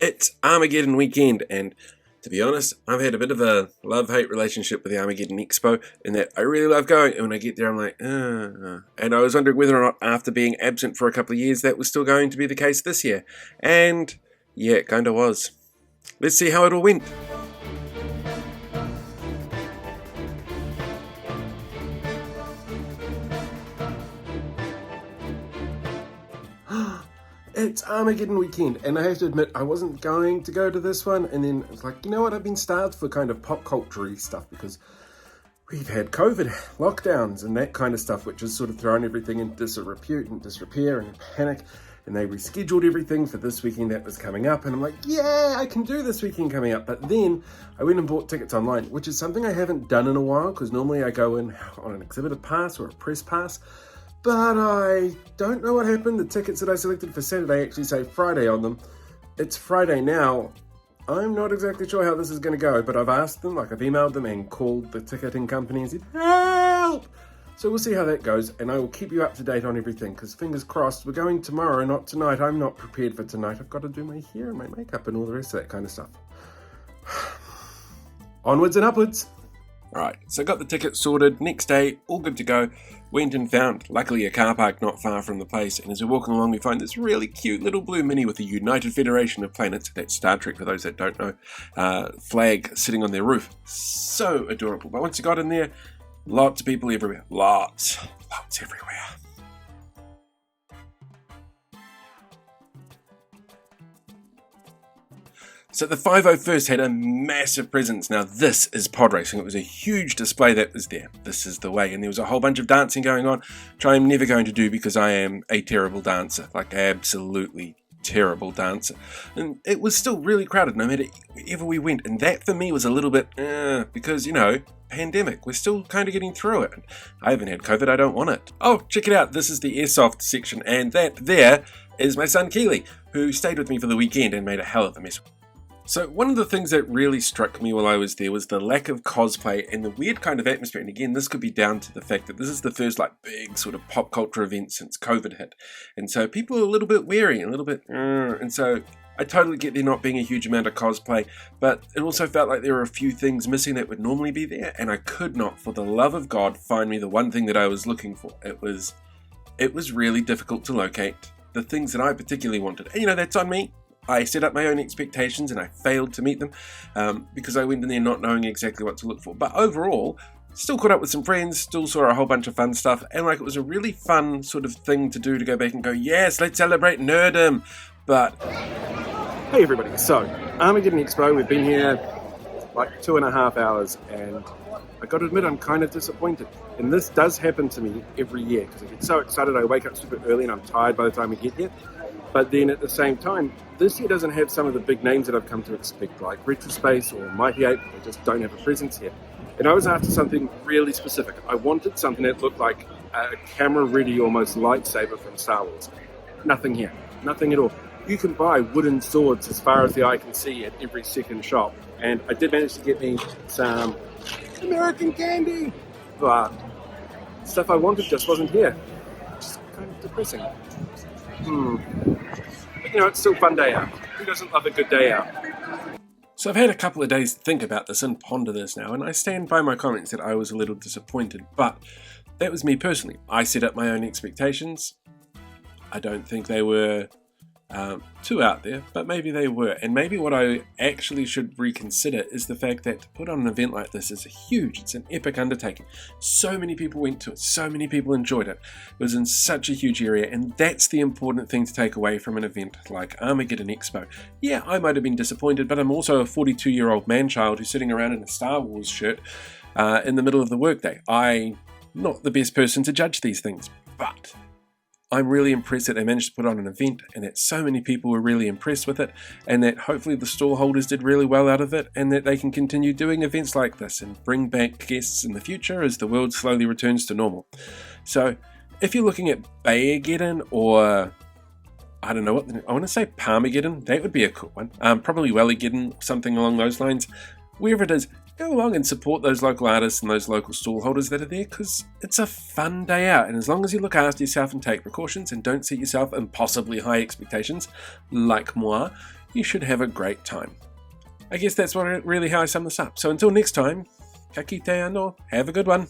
It's Armageddon weekend, and to be honest, I've had a bit of a love-hate relationship with the Armageddon Expo, in that I really love going, and when I get there I'm like, And I was wondering whether or not after being absent for a couple of years that was still going to be the case this year. And yeah, it kinda was. Let's see how it all went. It's Armageddon weekend, and I have to admit, I wasn't going to go to this one, and then it's like, you know what, I've been starved for kind of pop culture-y stuff, because we've had COVID lockdowns and that kind of stuff, which has sort of thrown everything into disrepute and disrepair and panic, and they rescheduled everything for this weekend that was coming up, and I'm like, yeah, I can do this weekend coming up. But then I went and bought tickets online, which is something I haven't done in a while, because normally I go in on an exhibitor pass or a press pass. But I don't know what happened. The tickets that I selected for Saturday actually say Friday on them. It's Friday now. I'm not exactly sure how this is going to go, but I've asked them, I've emailed them and called the ticketing company and said, help! So we'll see how that goes, and I will keep you up to date on everything, because fingers crossed, we're going tomorrow, not tonight. I'm not prepared for tonight. I've got to do my hair and my makeup and all the rest of that kind of stuff. Onwards and upwards. Alright, so got the ticket sorted, next day, all good to go, went and found, luckily, a car park not far from the place, and as we're walking along we find this really cute little blue Mini with a United Federation of Planets, that's Star Trek for those that don't know, flag sitting on their roof. So adorable. But once you got in there, lots of people everywhere. Lots everywhere. So the 501st had a massive presence. Now this is pod racing. It was a huge display that was there. This is the way. And there was a whole bunch of dancing going on, which I'm never going to do because I am a terrible dancer. Like absolutely terrible dancer. And it was still really crowded no matter wherever we went. And that for me was a little bit, because, you know, pandemic. We're still kind of getting through it. I haven't had COVID. I don't want it. Oh, check it out. This is the airsoft section. And that there is my son Keely, who stayed with me for the weekend and made a hell of a mess. So one of the things that really struck me while I was there was the lack of cosplay and the weird kind of atmosphere. And again, this could be down to the fact that this is the first big sort of pop culture event since COVID hit. And so people are a little bit wary, a little bit, and so I totally get there not being a huge amount of cosplay, but it also felt like there were a few things missing that would normally be there. And I could not, for the love of God, find me the one thing that I was looking for. It was really difficult to locate the things that I particularly wanted. And you know, that's on me. I set up my own expectations and I failed to meet them because I went in there not knowing exactly what to look for. But overall, still caught up with some friends, still saw a whole bunch of fun stuff, and it was a really fun sort of thing to do, to go back and go, yes, let's celebrate nerdom. But hey everybody, so Armageddon Expo, we've been here 2.5 hours, and I got to admit I'm kind of disappointed. And this does happen to me every year because I get so excited, I wake up super early and I'm tired by the time we get here. But then at the same time, this year doesn't have some of the big names that I've come to expect, like Retrospace or Mighty Ape. They just don't have a presence here. And I was after something really specific. I wanted something that looked like a camera-ready, almost lightsaber from Star Wars. Nothing here. Nothing at all. You can buy wooden swords as far as the eye can see at every second shop. And I did manage to get me some American candy, but stuff I wanted just wasn't here. Just kind of depressing. But you know, it's still a fun day out. Who doesn't love a good day out? So I've had a couple of days to think about this and ponder this now, and I stand by my comments that I was a little disappointed, but that was me personally. I set up my own expectations. I don't think they were too out there, but maybe they were. And maybe what I actually should reconsider is the fact that to put on an event like this is it's an epic undertaking. So many people went to it, so many people enjoyed it. It was in such a huge area, and that's the important thing to take away from an event like Armageddon Expo. Yeah, I might have been disappointed, but I'm also a 42-year-old man-child who's sitting around in a Star Wars shirt in the middle of the workday. I'm not the best person to judge these things, but I'm really impressed that they managed to put on an event and that so many people were really impressed with it, and that hopefully the stall holders did really well out of it, and that they can continue doing events like this and bring back guests in the future as the world slowly returns to normal. So if you're looking at Bayageddon, or I don't know what, I want to say Parmageddon, that would be a cool one. Probably Welligeddon, something along those lines. Wherever it is, go along and support those local artists and those local stall holders that are there, because it's a fun day out. And as long as you look after yourself and take precautions and don't set yourself impossibly high expectations, like moi, you should have a great time. I guess that's really how I sum this up. So until next time, ka kite anō, have a good one.